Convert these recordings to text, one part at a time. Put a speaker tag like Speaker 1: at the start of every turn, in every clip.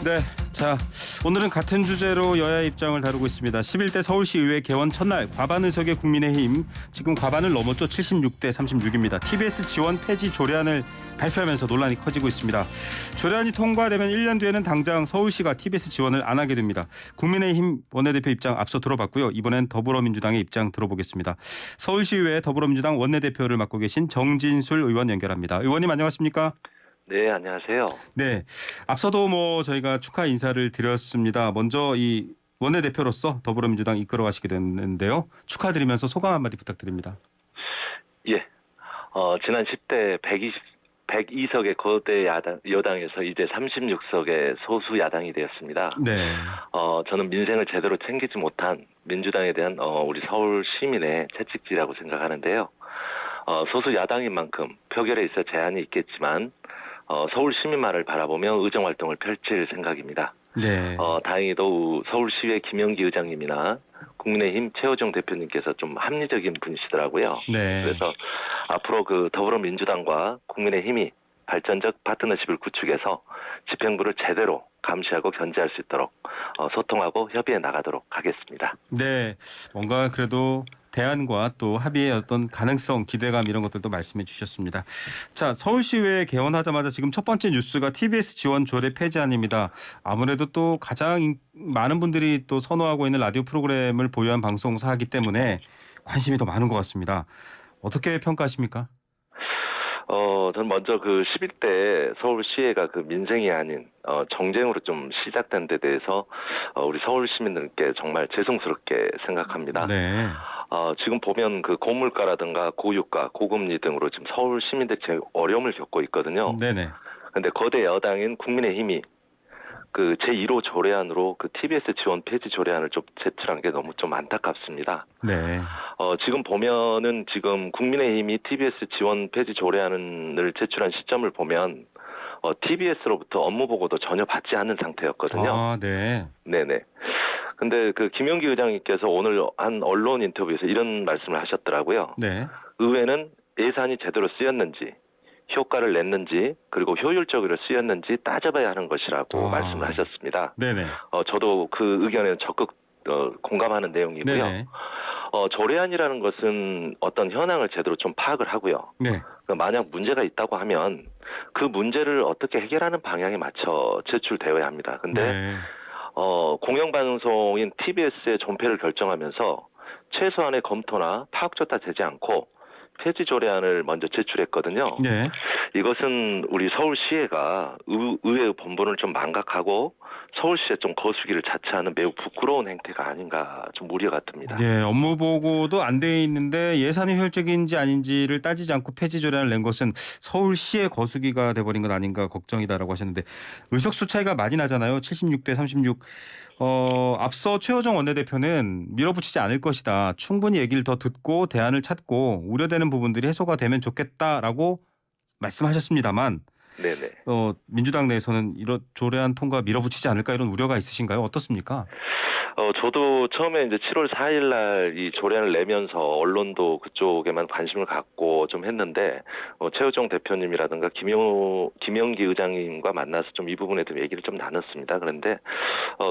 Speaker 1: 네, 자 오늘은 같은 주제로 여야 입장을 다루고 있습니다. 11대 서울시의회 개원 첫날 과반 의석의 국민의힘 지금 과반을 넘었죠. 76대 36입니다. TBS 지원 폐지 조례안을 발표하면서 논란이 커지고 있습니다. 조례안이 통과되면 1년 뒤에는 당장 서울시가 TBS 지원을 안 하게 됩니다. 국민의힘 원내대표 입장 앞서 들어봤고요. 이번엔 더불어민주당의 입장 들어보겠습니다. 서울시의회 더불어민주당 원내대표를 맡고 계신 정진술 의원 연결합니다. 의원님 안녕하십니까?
Speaker 2: 네, 안녕하세요.
Speaker 1: 네, 앞서도 저희가 축하 인사를 드렸습니다. 먼저 이 원내대표로서 더불어민주당 이끌어가시게 됐는데요. 축하드리면서 소감 한마디 부탁드립니다.
Speaker 2: 예, 지난 10대 102석의 거대 여당에서 이제 36석의 소수 야당이 되었습니다.
Speaker 1: 네.
Speaker 2: 저는 민생을 제대로 챙기지 못한 민주당에 대한 우리 서울 시민의 채찍질이라고 생각하는데요. 소수 야당인 만큼 표결에 있어 제한이 있겠지만 서울 시민만을 바라보며 의정 활동을 펼칠 생각입니다.
Speaker 1: 네.
Speaker 2: 다행히도 서울시의회 김영기 의장님이나 국민의힘 최호정 대표님께서 좀 합리적인 분이시더라고요.
Speaker 1: 네.
Speaker 2: 그래서 앞으로 그 더불어민주당과 국민의힘이 발전적 파트너십을 구축해서 집행부를 제대로 감시하고 견제할 수 있도록 소통하고 협의해 나가도록 하겠습니다.
Speaker 1: 네. 뭔가 그래도 대안과 또 합의의 어떤 가능성, 기대감 이런 것들도 말씀해 주셨습니다. 자, 서울시의회 개원하자마자 지금 첫 번째 뉴스가 TBS 지원 조례 폐지안입니다. 아무래도 또 가장 많은 분들이 또 선호하고 있는 라디오 프로그램을 보유한 방송사이기 때문에 관심이 더 많은 것 같습니다. 어떻게 평가하십니까?
Speaker 2: 저는 먼저 그 11대 서울시회가 그 민생이 아닌 정쟁으로 좀 시작된 데 대해서 우리 서울 시민들께 정말 죄송스럽게 생각합니다.
Speaker 1: 네.
Speaker 2: 지금 보면 그 고물가라든가 고유가, 고금리 등으로 지금 서울 시민들이 제일 어려움을 겪고 있거든요.
Speaker 1: 네네.
Speaker 2: 근데 거대 여당인 국민의힘이 그 제1호 조례안으로 그 TBS 지원 폐지 조례안을 좀 제출한 게 너무 좀 안타깝습니다.
Speaker 1: 네.
Speaker 2: 지금 보면은 지금 국민의힘이 TBS 지원 폐지 조례안을 제출한 시점을 보면 TBS로부터 업무 보고도 전혀 받지 않은 상태였거든요.
Speaker 1: 아, 네.
Speaker 2: 네네. 근데 그 김영기 의장님께서 오늘 한 언론 인터뷰에서 이런 말씀을 하셨더라고요.
Speaker 1: 네.
Speaker 2: 의회는 예산이 제대로 쓰였는지, 효과를 냈는지, 그리고 효율적으로 쓰였는지 따져봐야 하는 것이라고 말씀을 하셨습니다.
Speaker 1: 네네.
Speaker 2: 저도 그 의견에 적극 공감하는 내용이고요.
Speaker 1: 네네.
Speaker 2: 조례안이라는 것은 어떤 현황을 제대로 좀 파악을 하고요.
Speaker 1: 네.
Speaker 2: 만약 문제가 있다고 하면 그 문제를 어떻게 해결하는 방향에 맞춰 제출되어야 합니다. 근데
Speaker 1: 네.
Speaker 2: 공영방송인 TBS의 존폐를 결정하면서 최소한의 검토나 파악조차 되지 않고 폐지 조례안을 먼저 제출했거든요.
Speaker 1: 네.
Speaker 2: 이것은 우리 서울시회가 의회 본분을 좀 망각하고 서울시에 좀 거수기를 자처하는 매우 부끄러운 행태가 아닌가 좀 우려가 듭니다.
Speaker 1: 네, 업무 보고도 안 돼 있는데 예산이 효율적인지 아닌지를 따지지 않고 폐지 조례안을 낸 것은 서울시의 거수기가 돼버린 것 아닌가 걱정이다라고 하셨는데 의석수 차이가 많이 나잖아요. 76대 36. 앞서 최호정 원내대표는 밀어붙이지 않을 것이다. 충분히 얘기를 더 듣고 대안을 찾고 우려되는 부분들이 해소가 되면 좋겠다라고 말씀하셨습니다만
Speaker 2: 네네.
Speaker 1: 민주당 내에서는 이런 조례안 통과 밀어붙이지 않을까 이런 우려가 있으신가요? 어떻습니까?
Speaker 2: 저도 처음에 이제 7월 4일 날 이 조례안을 내면서 언론도 그쪽에만 관심을 갖고 좀 했는데 최호정 대표님이라든가 김영기 의장님과 만나서 좀 이 부분에 대해 얘기를 좀 나눴습니다. 그런데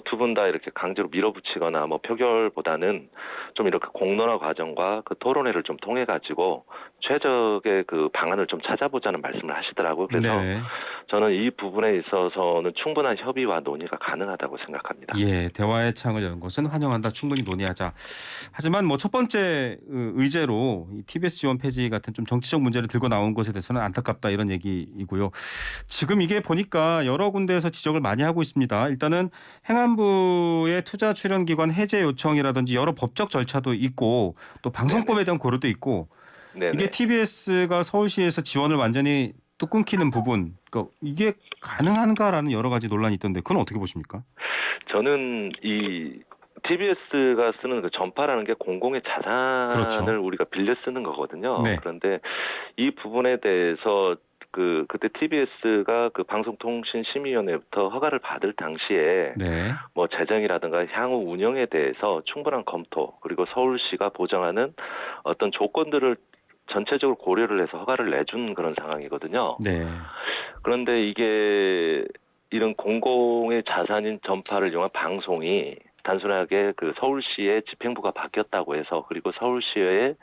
Speaker 2: 두 분 다 이렇게 강제로 밀어붙이거나 뭐 표결보다는 좀 이렇게 공론화 과정과 그 토론회를 좀 통해 가지고 최적의 그 방안을 좀 찾아보자는 말씀을 하시더라고요. 그래서
Speaker 1: 네.
Speaker 2: 저는 이 부분에 있어서는 충분한 협의와 논의가 가능하다고 생각합니다.
Speaker 1: 예, 대화의 창을 여는 것은 환영한다. 충분히 논의하자. 하지만 뭐 첫 번째 의제로 이 TBS 지원 폐지 같은 좀 정치적 문제를 들고 나온 것에 대해서는 안타깝다 이런 얘기이고요. 지금 이게 보니까 여러 군데에서 지적을 많이 하고 있습니다. 일단은 행안부의 투자 출연 기관 해제 요청이라든지 여러 법적 절차도 있고 또 방송법에 대한 고려도 있고
Speaker 2: 네네.
Speaker 1: 이게 TBS가 서울시에서 지원을 완전히 또 끊기는 부분, 그러니까 이게 가능한가라는 여러 가지 논란이 있던데 그건 어떻게 보십니까?
Speaker 2: 저는 이 TBS가 쓰는 그 전파라는 게 공공의 자산을
Speaker 1: 그렇죠.
Speaker 2: 우리가 빌려 쓰는 거거든요.
Speaker 1: 네.
Speaker 2: 그런데 이 부분에 대해서 그때 TBS가 그 방송통신심의위원회부터 허가를 받을 당시에
Speaker 1: 네.
Speaker 2: 뭐 재정이라든가 향후 운영에 대해서 충분한 검토 그리고 서울시가 보장하는 어떤 조건들을 전체적으로 고려를 해서 허가를 내준 그런 상황이거든요.
Speaker 1: 네.
Speaker 2: 그런데 이게 이런 공공의 자산인 전파를 이용한 방송이 단순하게 그 서울시의 집행부가 바뀌었다고 해서 그리고 서울시의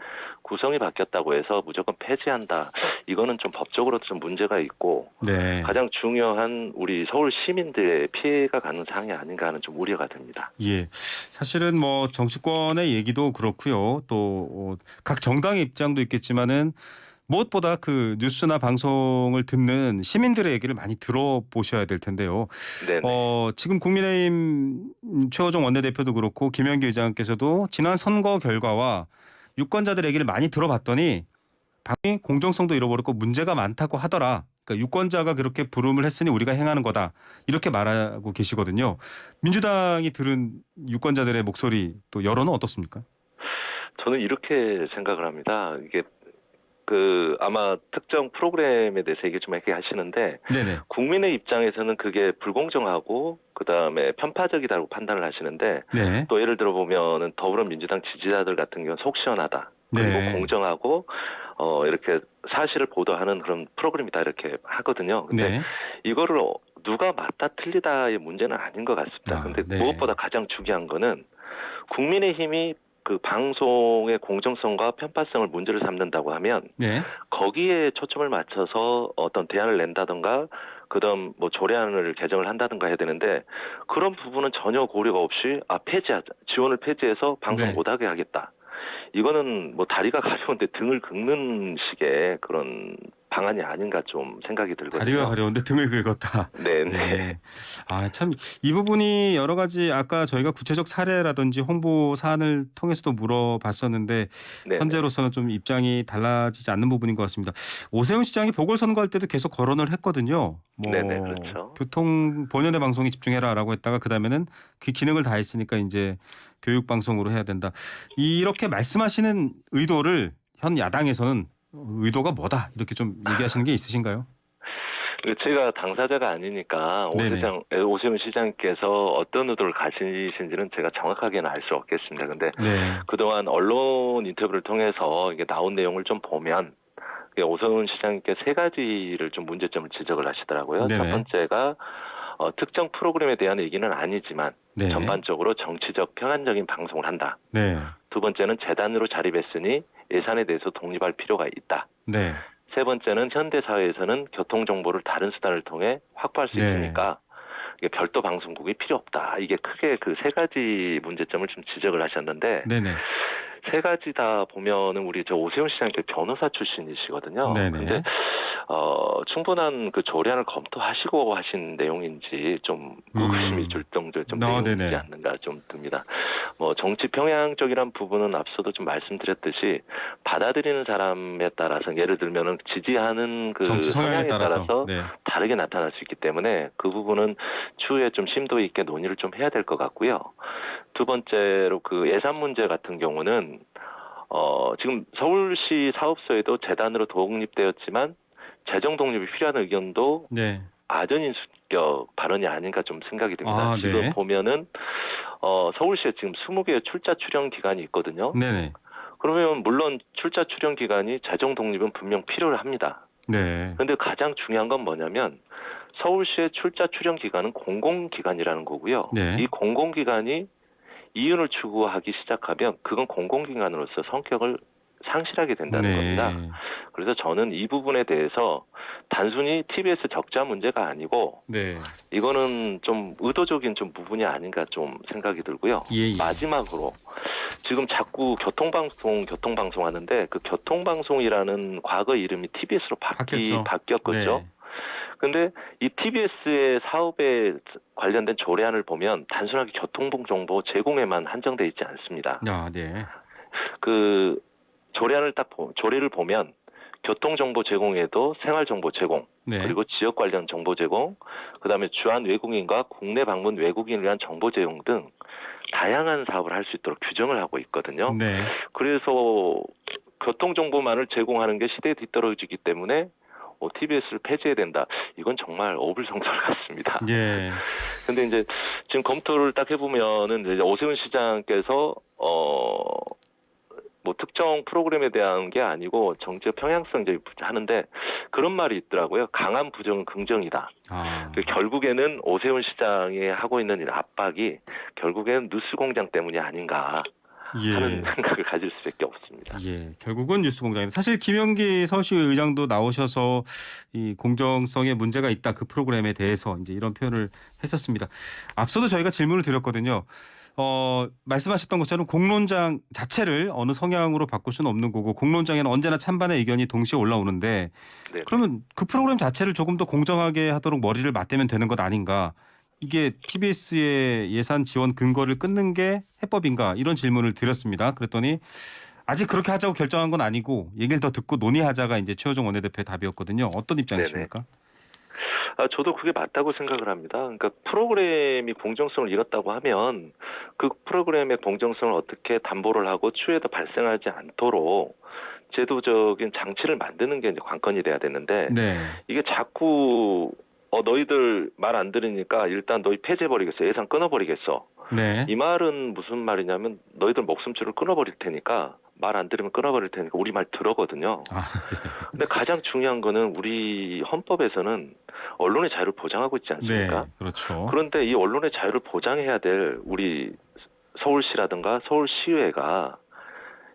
Speaker 2: 구성이 바뀌었다고 해서 무조건 폐지한다. 이거는 좀 법적으로도 좀 문제가 있고
Speaker 1: 네.
Speaker 2: 가장 중요한 우리 서울 시민들의 피해가 가는 사항이 아닌가 하는 좀 우려가 듭니다.
Speaker 1: 예. 사실은 뭐 정치권의 얘기도 그렇고요. 또 각 정당의 입장도 있겠지만은 무엇보다 그 뉴스나 방송을 듣는 시민들의 얘기를 많이 들어보셔야 될 텐데요.
Speaker 2: 네네.
Speaker 1: 지금 국민의힘 최호정 원내대표도 그렇고 김현기 의장께서도 지난 선거 결과와 유권자들 얘기를 많이 들어봤더니 방송이 공정성도 잃어버렸고 문제가 많다고 하더라. 그러니까 유권자가 그렇게 부름을 했으니 우리가 행하는 거다. 이렇게 말하고 계시거든요. 민주당이 들은 유권자들의 목소리 또 여론은 어떻습니까?
Speaker 2: 저는 이렇게 생각을 합니다. 이게 그 아마 특정 프로그램에 대해서 얘기 좀 얘기하시는데
Speaker 1: 네네.
Speaker 2: 국민의 입장에서는 그게 불공정하고 그다음에 편파적이다고 판단을 하시는데
Speaker 1: 네.
Speaker 2: 또 예를 들어 보면은 더불어민주당 지지자들 같은 경우는 속 시원하다. 그리고
Speaker 1: 네.
Speaker 2: 공정하고 이렇게 사실을 보도하는 그런 프로그램이다 이렇게 하거든요. 근데
Speaker 1: 네.
Speaker 2: 이거를 누가 맞다 틀리다의 문제는 아닌 것 같습니다. 근데
Speaker 1: 네.
Speaker 2: 무엇보다 가장 중요한 거는 국민의힘이 그 방송의 공정성과 편파성을 문제를 삼는다고 하면
Speaker 1: 네.
Speaker 2: 거기에 초점을 맞춰서 어떤 대안을 낸다든가 그다음 뭐 조례안을 개정을 한다든가 해야 되는데 그런 부분은 전혀 고려가 없이 폐지하자. 지원을 폐지해서 방송
Speaker 1: 네.
Speaker 2: 못하게 하겠다. 이거는 뭐 다리가 가려운데 등을 긁는 식의 그런 방안이 아닌가 좀 생각이 들거든요.
Speaker 1: 다리가 가려운데 등을 긁었다.
Speaker 2: 네네.
Speaker 1: 네. 참 이 부분이 여러 가지 아까 저희가 구체적 사례라든지 홍보 사안을 통해서도 물어봤었는데
Speaker 2: 네네.
Speaker 1: 현재로서는 좀 입장이 달라지지 않는 부분인 것 같습니다. 오세훈 시장이 보궐선거할 때도 계속 거론을 했거든요.
Speaker 2: 네네, 그렇죠.
Speaker 1: 교통 본연의 방송에 집중해라라고 했다가 그다음에는 그 기능을 다 했으니까 이제 교육 방송으로 해야 된다. 이렇게 말씀하시는 의도를 현 야당에서는 의도가 뭐다 이렇게 좀 얘기하시는 게 있으신가요?
Speaker 2: 제가 당사자가 아니니까
Speaker 1: 네네.
Speaker 2: 오세훈 시장께서 어떤 의도를 가지신지는 제가 정확하게는 알 수 없겠습니다. 근데
Speaker 1: 네.
Speaker 2: 그동안 언론 인터뷰를 통해서 이게 나온 내용을 좀 보면 오세훈 시장님께 세 가지를 좀 문제점을 지적을 하시더라고요.
Speaker 1: 네네.
Speaker 2: 첫 번째가 특정 프로그램에 대한 얘기는 아니지만
Speaker 1: 네.
Speaker 2: 전반적으로 정치적 평안적인 방송을 한다.
Speaker 1: 네.
Speaker 2: 두 번째는 재단으로 자립했으니 예산에 대해서 독립할 필요가 있다.
Speaker 1: 네.
Speaker 2: 세 번째는 현대 사회에서는 교통 정보를 다른 수단을 통해 확보할 수
Speaker 1: 네.
Speaker 2: 있으니까 이게 별도 방송국이 필요 없다. 이게 크게 그 세 가지 문제점을 좀 지적을 하셨는데
Speaker 1: 네네.
Speaker 2: 세 가지 다 보면은 우리 저 오세훈 시장님께 변호사 출신이시거든요.
Speaker 1: 네네.
Speaker 2: 근데 충분한 그 조례안을 검토하시고 하신 내용인지 좀 의구심이 들 정도의 좀 내용이지
Speaker 1: 네네.
Speaker 2: 않는가 좀 듭니다. 뭐 정치 평양적이란 부분은 앞서도 좀 말씀드렸듯이 받아들이는 사람에 따라서 예를 들면은 지지하는 그
Speaker 1: 정치 성향에 따라서 네.
Speaker 2: 다르게 나타날 수 있기 때문에 그 부분은 추후에 좀 심도 있게 논의를 좀 해야 될 것 같고요. 두 번째로 그 예산 문제 같은 경우는 지금 서울시 사업소에도 재단으로 독립되었지만 재정 독립이 필요한 의견도
Speaker 1: 네.
Speaker 2: 아전인수격 발언이 아닌가 좀 생각이 듭니다.
Speaker 1: 네.
Speaker 2: 지금 보면은 서울시에 지금 20개의 출자 출연 기관이 있거든요.
Speaker 1: 네네.
Speaker 2: 그러면 물론 출자 출연 기관이 재정 독립은 분명 필요합니다.
Speaker 1: 네.
Speaker 2: 그런데 가장 중요한 건 뭐냐면 서울시의 출자 출연 기관은 공공기관이라는 거고요.
Speaker 1: 네.
Speaker 2: 이 공공기관이 이윤을 추구하기 시작하면 그건 공공기관으로서 성격을 상실하게 된다는 겁니다. 그래서 저는 이 부분에 대해서 단순히 TBS 적자 문제가 아니고
Speaker 1: 네.
Speaker 2: 이거는 좀 의도적인 좀 부분이 아닌가 좀 생각이 들고요.
Speaker 1: 예.
Speaker 2: 마지막으로 지금 자꾸 교통방송 하는데 그 교통방송이라는 과거 이름이 TBS로 바뀌었거든요.
Speaker 1: 네.
Speaker 2: 근데 이 TBS의 사업에 관련된 조례안을 보면 단순하게 교통 정보 제공에만 한정돼 있지 않습니다.
Speaker 1: 네.
Speaker 2: 그 조례를 보면 교통 정보 제공에도 생활 정보 제공,
Speaker 1: 네.
Speaker 2: 그리고 지역 관련 정보 제공, 그다음에 주한 외국인과 국내 방문 외국인을 위한 정보 제공 등 다양한 사업을 할 수 있도록 규정을 하고 있거든요.
Speaker 1: 네.
Speaker 2: 그래서 교통 정보만을 제공하는 게 시대에 뒤떨어지기 때문에 TBS를 폐지해야 된다. 이건 정말 어불성설 같습니다.
Speaker 1: 예.
Speaker 2: 근데 이제 지금 검토를 딱 해보면은 이제 오세훈 시장께서 뭐 특정 프로그램에 대한 게 아니고 정치적 평양성적이 하는데 그런 말이 있더라고요. 강한 부정은 긍정이다.
Speaker 1: 아,
Speaker 2: 결국에는 오세훈 시장이 하고 있는 이 압박이 결국에는 뉴스공장 때문이 아닌가 하는
Speaker 1: 예.
Speaker 2: 생각을 가질 수밖에 없습니다.
Speaker 1: 예, 결국은 뉴스공장입니다. 사실 김영기 서울시 의장도 나오셔서 이 공정성에 문제가 있다 그 프로그램에 대해서 이제 이런 표현을 했었습니다. 앞서도 저희가 질문을 드렸거든요. 말씀하셨던 것처럼 공론장 자체를 어느 성향으로 바꿀 수는 없는 거고 공론장에는 언제나 찬반의 의견이 동시에 올라오는데
Speaker 2: 네.
Speaker 1: 그러면 그 프로그램 자체를 조금 더 공정하게 하도록 머리를 맞대면 되는 것 아닌가? 이게 TBS의 예산 지원 근거를 끊는 게 해법인가? 이런 질문을 드렸습니다. 그랬더니 아직 그렇게 하자고 결정한 건 아니고 얘기를 더 듣고 논의하자가 이제 최호정 원내대표의 답이었거든요. 어떤 입장이십니까?
Speaker 2: 저도 그게 맞다고 생각을 합니다. 그러니까 프로그램이 공정성을 잃었다고 하면 그 프로그램의 공정성을 어떻게 담보를 하고 추후에도 발생하지 않도록 제도적인 장치를 만드는 게 이제 관건이 돼야 되는데
Speaker 1: 네.
Speaker 2: 이게 자꾸 너희들 말 안 들으니까 일단 너희 폐지해버리겠어. 예산 끊어버리겠어.
Speaker 1: 네.
Speaker 2: 이 말은 무슨 말이냐면 너희들 목숨줄을 끊어버릴 테니까 말 안 들으면 끊어버릴 테니까 우리 말 들어거든요.
Speaker 1: 아,
Speaker 2: 근데 가장 중요한 거는 우리 헌법에서는 언론의 자유를 보장하고 있지
Speaker 1: 네.
Speaker 2: 않습니까?
Speaker 1: 네. 그렇죠.
Speaker 2: 그런데 이 언론의 자유를 보장해야 될 우리 서울시라든가 서울시의회가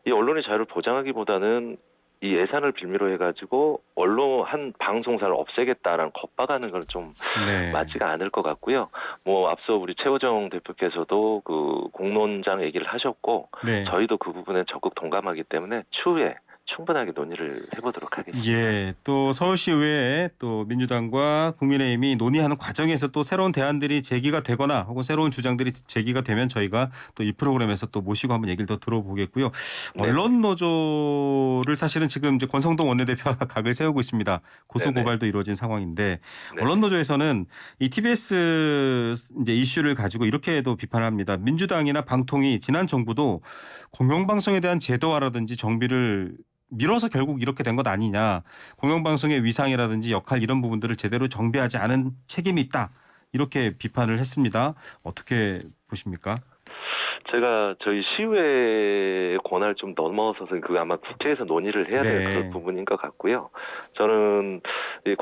Speaker 2: 이 언론의 자유를 보장하기보다는 이 예산을 빌미로 해가지고 언론 한 방송사를 없애겠다라는 겁박하는 건 좀
Speaker 1: 네.
Speaker 2: 맞지가 않을 것 같고요. 뭐 앞서 우리 최호정 대표께서도 그 공론장 얘기를 하셨고
Speaker 1: 네.
Speaker 2: 저희도 그 부분에 적극 동감하기 때문에 추후에 충분하게 논의를 해보도록 하겠습니다.
Speaker 1: 예, 또 서울시 의회에 또 민주당과 국민의힘이 논의하는 과정에서 또 새로운 대안들이 제기가 되거나 혹은 새로운 주장들이 제기가 되면 저희가 또 이 프로그램에서 또 모시고 한번 얘기를 더 들어보겠고요.
Speaker 2: 네.
Speaker 1: 언론 노조를 사실은 지금 이제 권성동 원내대표가 각을 세우고 있습니다. 고소
Speaker 2: 네네.
Speaker 1: 고발도 이루어진 상황인데
Speaker 2: 네.
Speaker 1: 언론 노조에서는 이 TBS 이제 이슈를 가지고 이렇게도 비판을 합니다. 민주당이나 방통위 지난 정부도 공영방송에 대한 제도화라든지 정비를 밀어서 결국 이렇게 된 것 아니냐. 공영방송의 위상이라든지 역할 이런 부분들을 제대로 정비하지 않은 책임이 있다. 이렇게 비판을 했습니다. 어떻게 보십니까?
Speaker 2: 제가 저희 시의회 권한을 좀 넘어서서 그 아마 국회에서 논의를 해야 될
Speaker 1: 네.
Speaker 2: 그런 부분인 것 같고요. 저는 이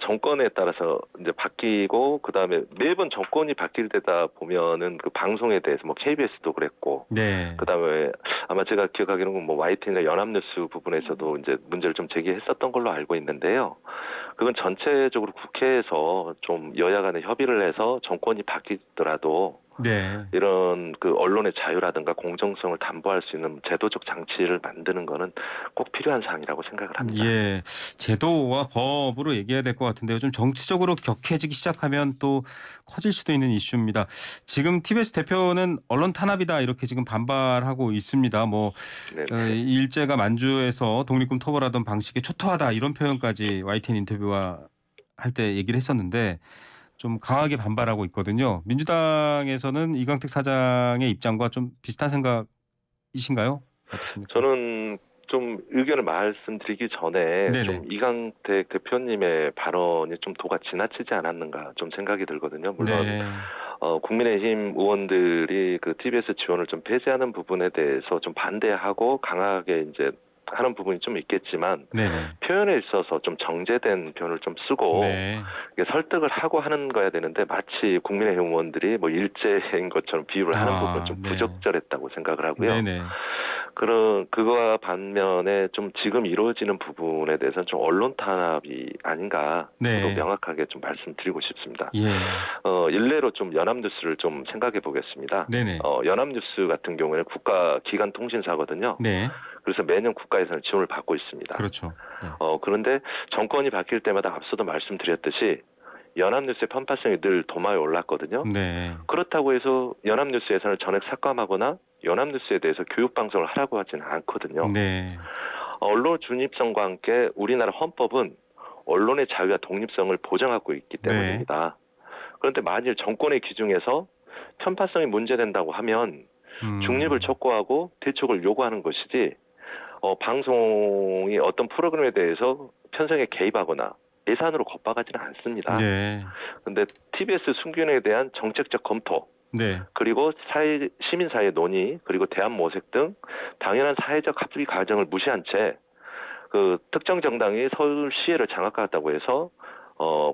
Speaker 2: 정권에 따라서 이제 바뀌고 그다음에 매번 정권이 바뀔 때다 보면은 그 방송에 대해서 뭐 KBS도 그랬고
Speaker 1: 네.
Speaker 2: 그다음에 아마 제가 기억하기로는 뭐 YTN이나 연합뉴스 부분에서도 이제 문제를 좀 제기했었던 걸로 알고 있는데요. 그건 전체적으로 국회에서 좀 여야 간에 협의를 해서 정권이 바뀌더라도
Speaker 1: 네.
Speaker 2: 이런 그 언론의 자유라든가 공정성을 담보할 수 있는 제도적 장치를 만드는 거는 꼭 필요한 사항이라고 생각을 합니다.
Speaker 1: 예. 제도와 법으로 얘기해야 될 것 같은데요. 좀 정치적으로 격해지기 시작하면 또 커질 수도 있는 이슈입니다. 지금 TBS 대표는 언론 탄압이다 이렇게 지금 반발하고 있습니다. 뭐 이 일제가 만주에서 독립군 토벌하던 방식이 초토하다 이런 표현까지 YTN 인터뷰와 할 때 얘기를 했었는데 좀 강하게 반발하고 있거든요. 민주당에서는 이광택 사장의 입장과 좀 비슷한 생각이신가요? 어떻습니까?
Speaker 2: 저는 좀 의견을 말씀드리기 전에
Speaker 1: 네네.
Speaker 2: 좀 이강택 대표님의 발언이 좀 도가 지나치지 않았는가 좀 생각이 들거든요. 물론
Speaker 1: 네.
Speaker 2: 국민의힘 의원들이 그 TBS 지원을 좀 폐지하는 부분에 대해서 좀 반대하고 강하게 이제 하는 부분이 좀 있겠지만
Speaker 1: 네네.
Speaker 2: 표현에 있어서 좀 정제된 표현을 좀 쓰고
Speaker 1: 네.
Speaker 2: 설득을 하고 하는 거야 되는데 마치 국민의힘 의원들이 뭐 일제인 것처럼 비유를 하는 부분은 좀
Speaker 1: 네.
Speaker 2: 부적절했다고 생각을 하고요.
Speaker 1: 네네.
Speaker 2: 그거와 반면에 좀 지금 이루어지는 부분에 대해서는 좀 언론 탄압이 아닌가
Speaker 1: 네.
Speaker 2: 또 명확하게 좀 말씀드리고 싶습니다.
Speaker 1: 예.
Speaker 2: 일례로 좀 연합뉴스를 좀 생각해 보겠습니다.
Speaker 1: 네네.
Speaker 2: 연합뉴스 같은 경우에는 국가 기관 통신사거든요.
Speaker 1: 네.
Speaker 2: 그래서 매년 국가에서는 지원을 받고 있습니다.
Speaker 1: 그렇죠. 네.
Speaker 2: 그런데 정권이 바뀔 때마다 앞서도 말씀드렸듯이 연합뉴스의 편파성이 늘 도마에 올랐거든요.
Speaker 1: 네.
Speaker 2: 그렇다고 해서 연합뉴스 예산을 전액 삭감하거나 연합뉴스에 대해서 교육방송을 하라고 하지는 않거든요.
Speaker 1: 네.
Speaker 2: 언론 중립성과 함께 우리나라 헌법은 언론의 자유와 독립성을 보장하고 있기 때문입니다. 그런데 만일 정권의 기준에서 편파성이 문제된다고 하면 중립을 촉구하고 대책을 요구하는 것이지 방송이 어떤 프로그램에 대해서 편성에 개입하거나 예산으로 겁박하지는 않습니다.
Speaker 1: 네.
Speaker 2: 그런데 TBS 순균에 대한 정책적 검토
Speaker 1: 네.
Speaker 2: 그리고 시민사회 논의, 그리고 대안 모색 등 당연한 사회적 합의 과정을 무시한 채 그 특정 정당이 서울시의회를 장악하겠다고 해서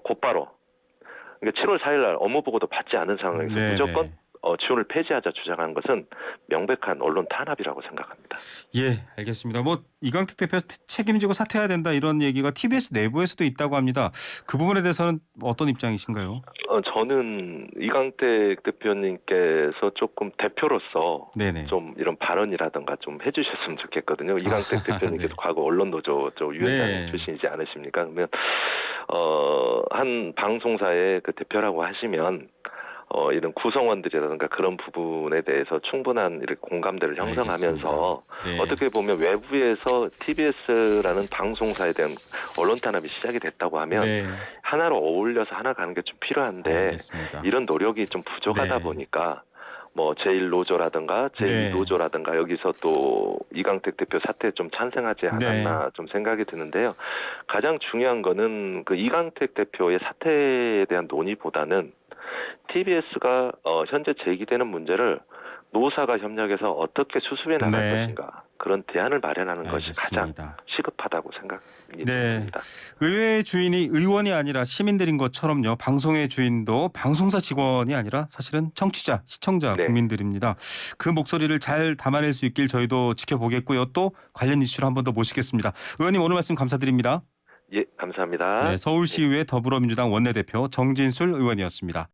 Speaker 2: 곧바로 그러니까 7월 4일 날 업무 보고도 받지 않은 상황에서
Speaker 1: 네,
Speaker 2: 무조건
Speaker 1: 네.
Speaker 2: 지원을 폐지하자 주장하는 것은 명백한 언론 탄압이라고 생각합니다.
Speaker 1: 예, 알겠습니다. 뭐 이강택 대표 책임지고 사퇴해야 된다 이런 얘기가 TBS 내부에서도 있다고 합니다. 그 부분에 대해서는 어떤 입장이신가요?
Speaker 2: 저는 이강택 대표님께서 조금 대표로서
Speaker 1: 네네.
Speaker 2: 좀 이런 발언이라든가 좀 해주셨으면 좋겠거든요. 이강택 대표님께서
Speaker 1: 네.
Speaker 2: 과거 언론노조 위원장
Speaker 1: 네.
Speaker 2: 출신이지 않으십니까? 그러면 한 방송사의 그 대표라고 하시면 이런 구성원들이라든가 그런 부분에 대해서 충분한 이렇게 공감대를 형성하면서
Speaker 1: 네.
Speaker 2: 어떻게 보면 외부에서 TBS라는 방송사에 대한 언론 탄압이 시작이 됐다고 하면
Speaker 1: 네.
Speaker 2: 하나로 어울려서 하나 가는 게 좀 필요한데
Speaker 1: 알겠습니다.
Speaker 2: 이런 노력이 좀 부족하다
Speaker 1: 네.
Speaker 2: 보니까 뭐 제1노조라든가
Speaker 1: 네.
Speaker 2: 제2노조라든가 여기서 또 이강택 대표 사태에 좀 찬성하지 않았나 좀 생각이 드는데요. 가장 중요한 거는 그 이강택 대표의 사태에 대한 논의보다는 TBS가 현재 제기되는 문제를 노사가 협력해서 어떻게 수습해 나갈
Speaker 1: 네.
Speaker 2: 것인가 그런 대안을 마련하는 것이 가장
Speaker 1: 알겠습니다.
Speaker 2: 시급하다고 생각이
Speaker 1: 네.
Speaker 2: 듭니다.
Speaker 1: 의회의 주인이 의원이 아니라 시민들인 것처럼요. 방송의 주인도 방송사 직원이 아니라 사실은 청취자, 시청자,
Speaker 2: 네.
Speaker 1: 국민들입니다. 그 목소리를 잘 담아낼 수 있길 저희도 지켜보겠고요. 또 관련 이슈를 한 번 더 모시겠습니다. 의원님 오늘 말씀 감사드립니다.
Speaker 2: 예, 감사합니다.
Speaker 1: 네, 서울시의회 더불어민주당 원내대표 정진술 의원이었습니다.